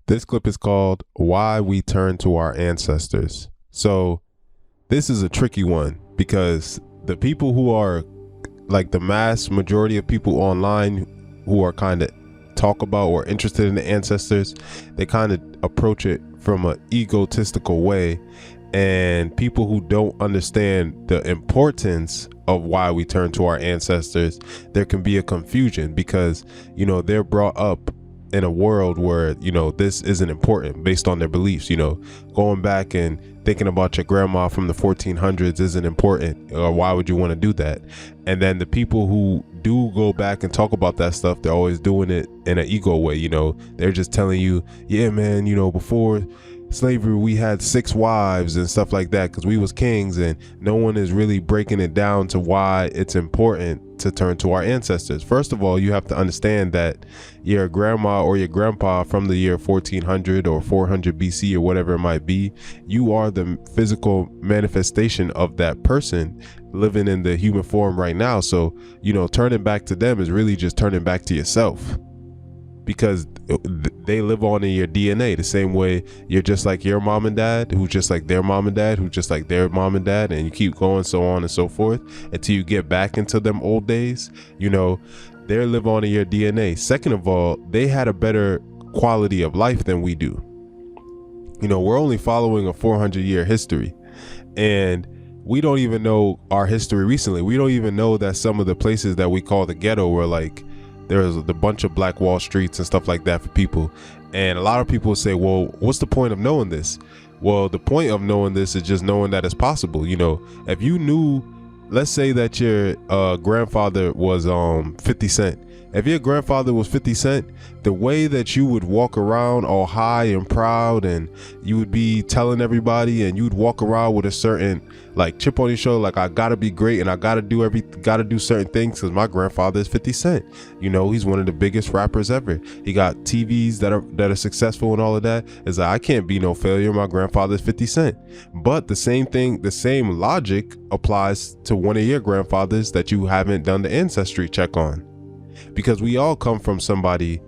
This clip is called Why We Turn to Our Ancestors. So this is a tricky one because the people who are like the mass majority of people online who are kind of talk about or interested in the ancestors, they kind of approach it from an egotistical way. And people who don't understand the importance of why we turn to our ancestors, there can be a confusion because, you know, they're brought up in a world where, you know, this isn't important based on their beliefs. You know, going back and thinking about your grandma from the 1400s isn't important, or why would you want to do that? And then the people who do go back and talk about that stuff, they're always doing it in an ego way. You know, they're just telling you, yeah man, you know, before slavery we had 6 wives and stuff like that because we was kings, and no one is really breaking it down to why it's important to turn to our ancestors. First of all, you have to understand that your grandma or your grandpa from the year 1400 or 400 BC or whatever it might be, you are the physical manifestation of that person living in the human form right now. So, you know, turning back to them is really just turning back to yourself, because they live on in your DNA the same way you're just like your mom and dad, who's just like their mom and dad, who's just like their mom and dad, and you keep going so on and so forth until you get back into them old days. You know, they live on in your DNA. Second of all, they had a better quality of life than we do. You know, we're only following a 400-year history, and we don't even know our history recently. We don't even know that some of the places that we call the ghetto were like, there's a bunch of Black Wall Streets and stuff like that for people. And a lot of people say, well, what's the point of knowing this? Well, the point of knowing this is just knowing that it's possible. You know, if you knew, let's say that your grandfather was 50 Cent. If your grandfather was 50 Cent, the way that you would walk around all high and proud, and you would be telling everybody, and you'd walk around with a certain like chip on your shoulder, like I gotta be great and I gotta do certain things because my grandfather is 50 Cent. You know, he's one of the biggest rappers ever. He got TVs that are successful and all of that. It's like, I can't be no failure. My grandfather is 50 Cent. But the same thing, the same logic applies to one of your grandfathers that you haven't done the ancestry check on. Because we all come from somebody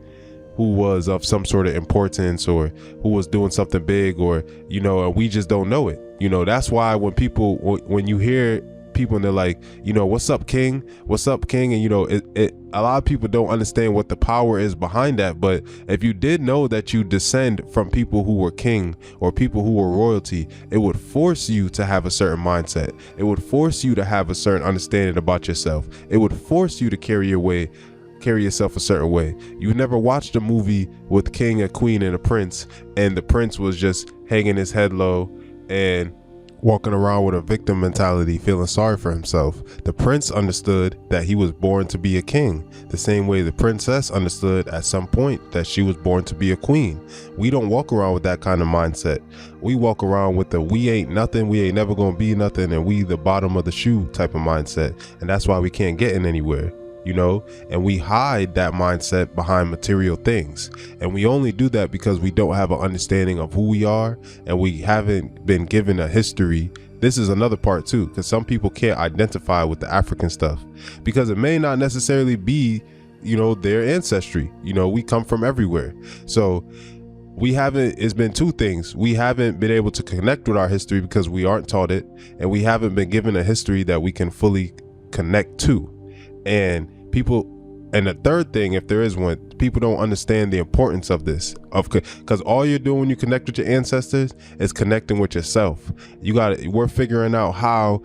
who was of some sort of importance, or who was doing something big, or, you know, and we just don't know it. You know, that's why when you hear people and they're like, you know, what's up, king? What's up, king? And, you know, a lot of people don't understand what the power is behind that. But if you did know that you descend from people who were king or people who were royalty, it would force you to have a certain mindset. It would force you to have a certain understanding about yourself. It would force you to carry yourself a certain way. You never watched a movie with king, a queen, and a prince, and the prince was just hanging his head low and walking around with a victim mentality, feeling sorry for himself. The prince understood that he was born to be a king, the same way the princess understood at some point that she was born to be a queen. We don't walk around with that kind of mindset. We walk around with the we ain't nothing, we ain't never gonna be nothing, and we the bottom of the shoe type of mindset. And that's why we can't get in anywhere. You know, and we hide that mindset behind material things, and we only do that because we don't have an understanding of who we are, and we haven't been given a history. This is another part too, because some people can't identify with the African stuff because it may not necessarily be, you know, their ancestry. You know, we come from everywhere. So it's been 2 things. We haven't been able to connect with our history because we aren't taught it, and we haven't been given a history that we can fully connect to. And the third thing, if there is one, people don't understand the importance of this, because all you're doing when you connect with your ancestors is connecting with yourself. We're figuring out how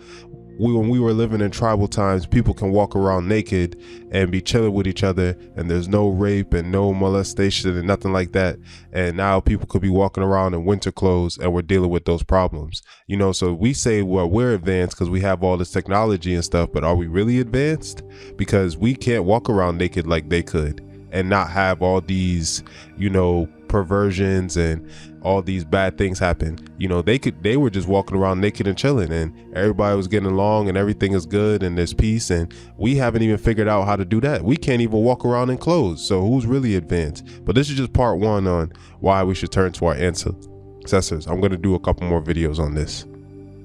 when we were living in tribal times, people can walk around naked and be chilling with each other, and there's no rape and no molestation and nothing like that. And now people could be walking around in winter clothes, and we're dealing with those problems. You know, so we say, well, we're advanced because we have all this technology and stuff, but are we really advanced? Because we can't walk around naked like they could and not have all these, you know, perversions and all these bad things happen. You know, they were just walking around naked and chilling, and everybody was getting along, and everything is good, and there's peace. And we haven't even figured out how to do that. We can't even walk around in clothes. So who's really advanced? But this is just part 1 on why we should turn to our ancestors. I'm going to do a couple more videos on this.